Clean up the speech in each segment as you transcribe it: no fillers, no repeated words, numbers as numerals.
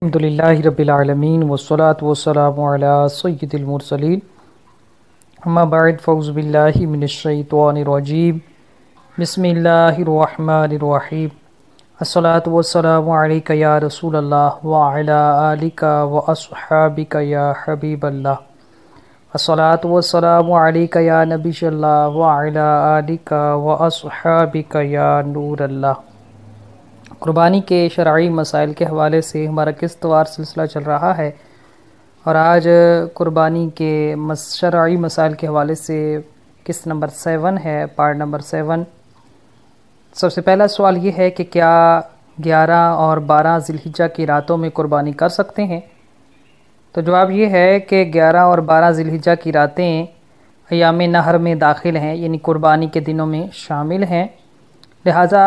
الحمدللہ رب العالمین والصلاة والسلام علی سید المرسلین اما بعد فاعوذ باللہ من الشیطان الرجیم بسم اللہ الرحمن الرحیم الصلاة والسلام علیک یا رسول اللہ وعلی آلک واصحابک یا حبیب اللہ الصلاة والسلام علیک یا نبی اللہ وعلی آلک واصحابک یا نور اللہ۔ قربانی کے شرعی مسائل کے حوالے سے ہمارا قسط وار سلسلہ چل رہا ہے، اور آج قربانی کے شرعی مسائل کے حوالے سے قسط نمبر 7 ہے، پارٹ نمبر 7۔ سب سے پہلا سوال یہ ہے کہ کیا 11 اور 12 ذی الحجہ کی راتوں میں قربانی کر سکتے ہیں؟ تو جواب یہ ہے کہ 11 اور 12 ذی الحجہ کی راتیں ایام نحر میں داخل ہیں، یعنی قربانی کے دنوں میں شامل ہیں، لہٰذا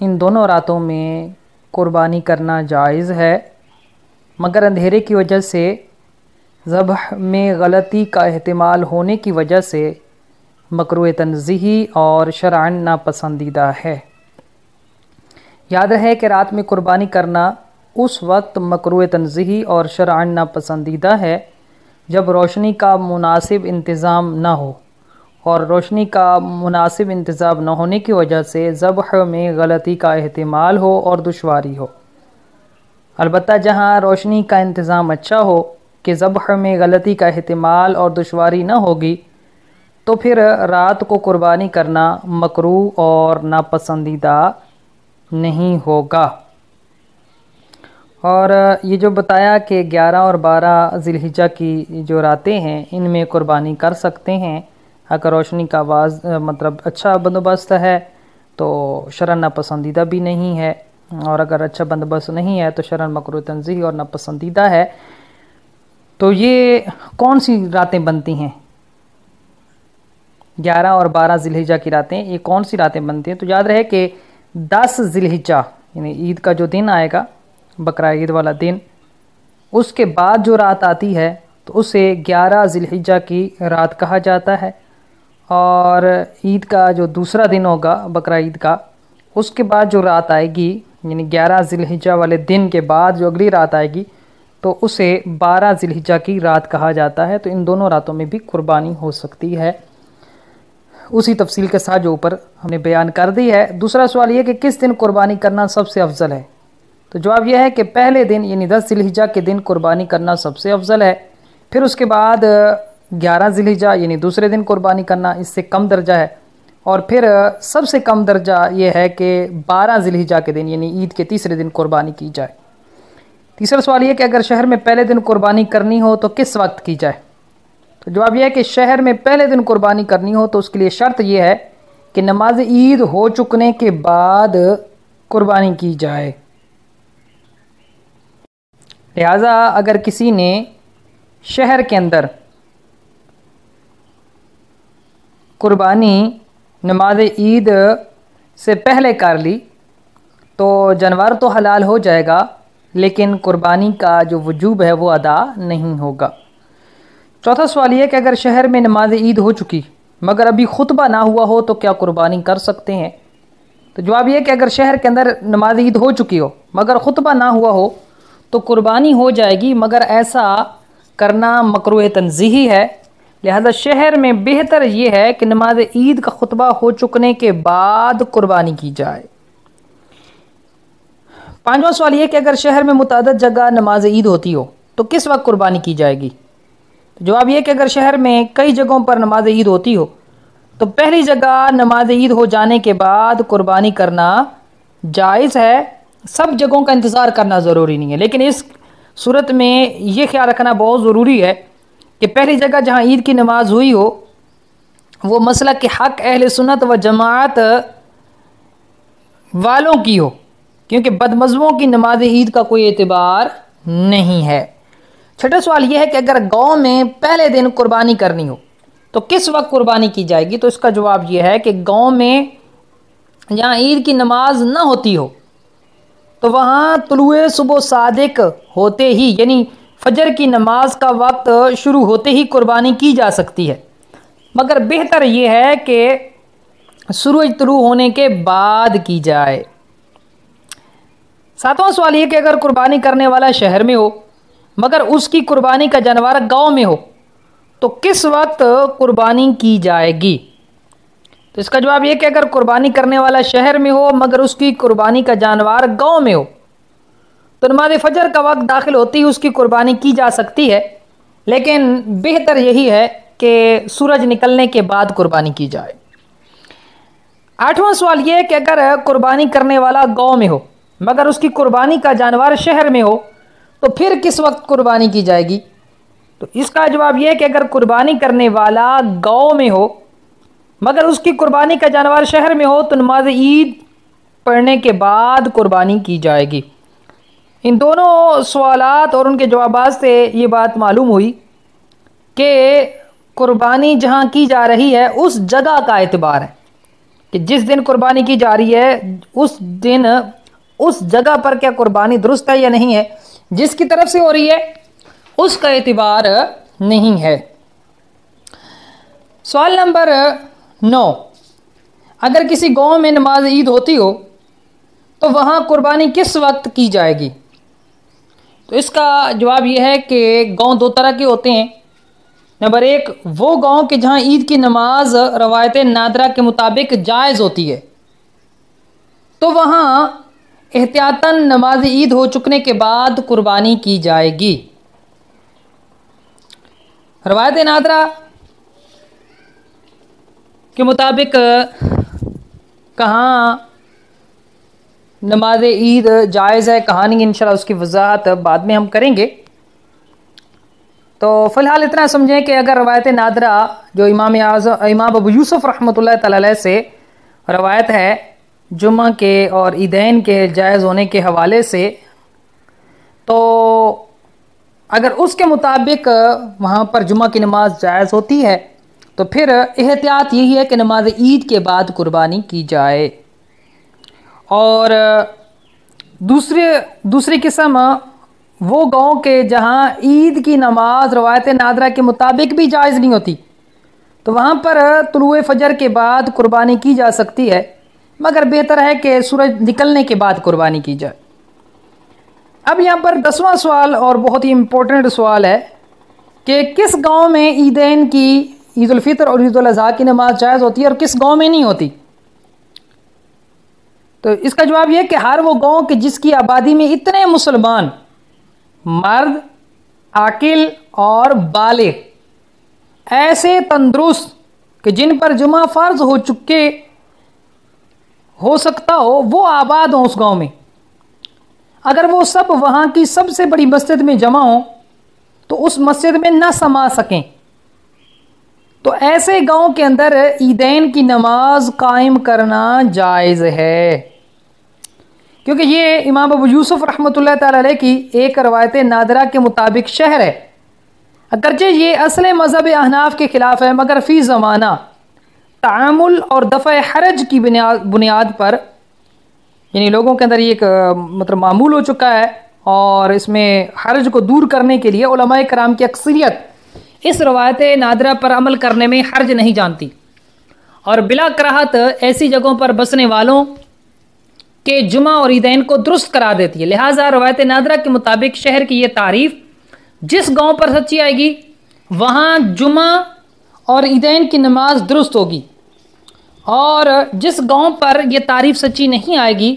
ان دونوں راتوں میں قربانی کرنا جائز ہے، مگر اندھیرے کی وجہ سے ذبح میں غلطی کا احتمال ہونے کی وجہ سے مکروہ تنزیہی اور شرعاً ناپسندیدہ ہے۔ یاد رہے کہ رات میں قربانی کرنا اس وقت مکروہ تنزیہی اور شرعاً ناپسندیدہ ہے جب روشنی کا مناسب انتظام نہ ہو، اور روشنی کا مناسب انتظام نہ ہونے کی وجہ سے ذبح میں غلطی کا احتمال ہو اور دشواری ہو۔ البتہ جہاں روشنی کا انتظام اچھا ہو کہ ذبح میں غلطی کا احتمال اور دشواری نہ ہوگی، تو پھر رات کو قربانی کرنا مکروہ اور ناپسندیدہ نہیں ہوگا۔ اور یہ جو بتایا کہ 11 اور 12 ذی الحجہ کی جو راتیں ہیں ان میں قربانی کر سکتے ہیں اگر روشنی کا اچھا بندوبست ہے تو شرعاً ناپسندیدہ بھی نہیں ہے، اور اگر اچھا بندوبست نہیں ہے تو شرعاً مکروہ تنزیہی اور ناپسندیدہ ہے۔ تو یہ کون سی راتیں بنتی ہیں؟ 11 اور 12 ذی الحجہ کی راتیں، یہ کون سی راتیں بنتی ہیں؟ تو یاد رہے کہ 10 ذی الحجہ یعنی عید کا جو دن آئے گا، بقرہ عید والا دن، اس کے بعد جو رات آتی ہے تو اسے 11 ذی الحجہ کی رات کہا جاتا ہے، اور عید کا جو دوسرا دن ہوگا بقرہ عید کا، اس کے بعد جو رات آئے گی یعنی 11 ذی الحجہ والے دن کے بعد جو اگلی رات آئے گی تو اسے 12 ذی الحجہ کی رات کہا جاتا ہے۔ تو ان دونوں راتوں میں بھی قربانی ہو سکتی ہے، اسی تفصیل کے ساتھ جو اوپر ہم نے بیان کر دی ہے۔ دوسرا سوال یہ کہ کس دن قربانی کرنا سب سے افضل ہے؟ تو جواب یہ ہے کہ پہلے دن یعنی 10 ذی الحجہ کے دن قربانی کرنا سب سے افضل ہے، پھر اس کے بعد 11 ذی الحجہ یعنی دوسرے دن قربانی کرنا اس سے کم درجہ ہے، اور پھر سب سے کم درجہ یہ ہے کہ 12 ذی الحجہ کے دن یعنی عید کے تیسرے دن قربانی کی جائے۔ تیسرا سوال یہ کہ اگر شہر میں پہلے دن قربانی کرنی ہو تو کس وقت کی جائے؟ تو جواب یہ ہے کہ شہر میں پہلے دن قربانی کرنی ہو تو اس کے لیے شرط یہ ہے کہ نماز عید ہو چکنے کے بعد قربانی کی جائے۔ لہٰذا اگر کسی نے شہر کے اندر قربانی نماز عید سے پہلے کر لی تو جانور تو حلال ہو جائے گا، لیکن قربانی کا جو وجوب ہے وہ ادا نہیں ہوگا۔ چوتھا سوال یہ کہ اگر شہر میں نماز عید ہو چکی مگر ابھی خطبہ نہ ہوا ہو تو کیا قربانی کر سکتے ہیں؟ تو جواب یہ کہ اگر شہر کے اندر نماز عید ہو چکی ہو مگر خطبہ نہ ہوا ہو تو قربانی ہو جائے گی، مگر ایسا کرنا مکروہ تنزیہی ہے، لہذا شہر میں بہتر یہ ہے کہ نماز عید کا خطبہ ہو چکنے کے بعد قربانی کی جائے۔ پانچواں سوال یہ کہ اگر شہر میں متعدد جگہ نماز عید ہوتی ہو تو کس وقت قربانی کی جائے گی؟ جواب یہ کہ اگر شہر میں کئی جگہوں پر نماز عید ہوتی ہو تو پہلی جگہ نماز عید ہو جانے کے بعد قربانی کرنا جائز ہے، سب جگہوں کا انتظار کرنا ضروری نہیں ہے، لیکن اس صورت میں یہ خیال رکھنا بہت ضروری ہے کہ پہلی جگہ جہاں عید کی نماز ہوئی ہو وہ مسلک کے حق اہل سنت و جماعت والوں کی ہو، کیونکہ بدمذہبوں کی نماز عید کا کوئی اعتبار نہیں ہے۔ چھٹا سوال یہ ہے کہ اگر گاؤں میں پہلے دن قربانی کرنی ہو تو کس وقت قربانی کی جائے گی؟ تو اس کا جواب یہ ہے کہ گاؤں میں جہاں عید کی نماز نہ ہوتی ہو تو وہاں طلوع صبح صادق ہوتے ہی یعنی فجر کی نماز کا وقت شروع ہوتے ہی قربانی کی جا سکتی ہے، مگر بہتر یہ ہے کہ سورج طلوع ہونے کے بعد کی جائے۔ 7واں سوال یہ کہ اگر قربانی کرنے والا شہر میں ہو مگر اس کی قربانی کا جانور گاؤں میں ہو تو کس وقت قربانی کی جائے گی؟ تو اس کا جواب یہ کہ اگر قربانی کرنے والا شہر میں ہو مگر اس کی قربانی کا جانور گاؤں میں ہو تو نماز فجر کا وقت داخل ہوتی ہی اس کی قربانی کی جا سکتی ہے، لیکن بہتر یہی ہے کہ سورج نکلنے کے بعد قربانی کی جائے۔ 8واں سوال یہ ہے کہ اگر قربانی کرنے والا گاؤں میں ہو مگر اس کی قربانی کا جانور شہر میں ہو تو پھر کس وقت قربانی کی جائے گی؟ تو اس کا جواب یہ ہے کہ اگر قربانی کرنے والا گاؤں میں ہو مگر اس کی قربانی کا جانور شہر میں ہو تو نماز عید پڑھنے کے بعد قربانی کی جائے گی۔ ان دونوں سوالات اور ان کے جوابات سے یہ بات معلوم ہوئی کہ قربانی جہاں کی جا رہی ہے اس جگہ کا اعتبار ہے کہ جس دن قربانی کی جا رہی ہے اس دن اس جگہ پر کیا قربانی درست ہے یا نہیں ہے، جس کی طرف سے ہو رہی ہے اس کا اعتبار نہیں ہے۔ سوال نمبر 9، اگر کسی گاؤں میں نماز عید ہوتی ہو تو وہاں قربانی کس وقت کی جائے گی؟ تو اس کا جواب یہ ہے کہ گاؤں دو طرح کے ہوتے ہیں۔ نمبر 1 وہ گاؤں کہ جہاں عید کی نماز روایت نادرہ کے مطابق جائز ہوتی ہے تو وہاں احتیاطاً نماز عید ہو چکنے کے بعد قربانی کی جائے گی۔ روایت نادرہ کے مطابق کہاں نماز عید جائز ہے کہاں نہیں، انشاءاللہ اس کی وضاحت بعد میں ہم کریں گے۔ تو فی الحال اتنا سمجھیں کہ اگر روایت نادرہ جو امام ابو یوسف رحمۃ اللہ تعالی علیہ سے روایت ہے جمعہ کے اور عیدین کے جائز ہونے کے حوالے سے، تو اگر اس کے مطابق وہاں پر جمعہ کی نماز جائز ہوتی ہے تو پھر احتیاط یہی ہے کہ نماز عید کے بعد قربانی کی جائے۔ اور دوسری قسم وہ گاؤں کے جہاں عید کی نماز روایت نادرہ کے مطابق بھی جائز نہیں ہوتی تو وہاں پر طلوع فجر کے بعد قربانی کی جا سکتی ہے، مگر بہتر ہے کہ سورج نکلنے کے بعد قربانی کی جائے۔ اب یہاں پر 10واں سوال اور بہت ہی امپورٹنٹ سوال ہے کہ کس گاؤں میں عیدین کی عید الفطر اور عید الاضحیٰ کی نماز جائز ہوتی ہے اور کس گاؤں میں نہیں ہوتی؟ تو اس کا جواب یہ کہ ہر وہ گاؤں کہ جس کی آبادی میں اتنے مسلمان مرد عاقل اور بالغ ایسے تندرست کہ جن پر جمعہ فرض ہو چکے ہو سکتا ہو وہ آباد ہوں اس گاؤں میں، اگر وہ سب وہاں کی سب سے بڑی مسجد میں جمع ہوں تو اس مسجد میں نہ سما سکیں تو ایسے گاؤں کے اندر عیدین کی نماز قائم کرنا جائز ہے، کیونکہ یہ امام ابو یوسف رحمۃ اللہ تعالی علیہ کی ایک روایت نادرہ کے مطابق شہر ہے۔ اگرچہ یہ اصل مذہب احناف کے خلاف ہے مگر فی زمانہ تعامل اور دفع حرج کی بنیاد پر، یعنی لوگوں کے اندر یہ ایک معمول ہو چکا ہے اور اس میں حرج کو دور کرنے کے لیے علماء کرام کی اکثریت اس روایت نادرہ پر عمل کرنے میں حرج نہیں جانتی اور بلا کراہت ایسی جگہوں پر بسنے والوں کے جمعہ اور عیدین کو درست کرا دیتی ہے۔ لہٰذا روایت نادرہ کے مطابق شہر کی یہ تعریف جس گاؤں پر سچی آئے گی وہاں جمعہ اور عیدین کی نماز درست ہوگی، اور جس گاؤں پر یہ تعریف سچی نہیں آئے گی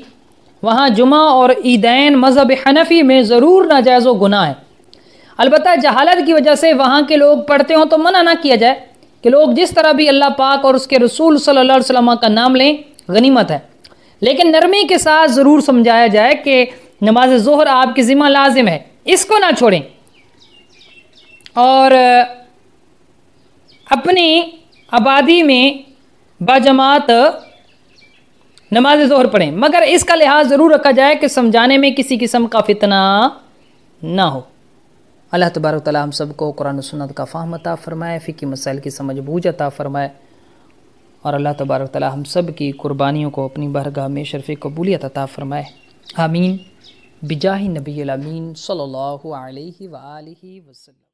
وہاں جمعہ اور عیدین مذہب حنفی میں ضرور ناجائز و گناہ ہے۔ البتہ جہالت کی وجہ سے وہاں کے لوگ پڑھتے ہوں تو منع نہ کیا جائے کہ لوگ جس طرح بھی اللہ پاک اور اس کے رسول صلی اللہ علیہ وسلم کا نام لیں غنیمت ہے، لیکن نرمی کے ساتھ ضرور سمجھایا جائے کہ نماز ظہر آپ کی ذمہ لازم ہے، اس کو نہ چھوڑیں اور اپنی آبادی میں باجماعت نماز ظہر پڑھیں، مگر اس کا لحاظ ضرور رکھا جائے کہ سمجھانے میں کسی قسم کا فتنہ نہ ہو۔ اللہ تبارک و تعالی ہم سب کو قرآن و سنت کا فہم عطا فرمائے، فقہی مسائل کی سمجھ بوجھ عطا فرمائے، اور اللہ تبارک و تعالی ہم سب کی قربانیوں کو اپنی بارگاہ میں شرف قبولیت عطا فرمائے، آمین بجاہ نبی الامین صلی اللہ علیہ وآلہ وسلم۔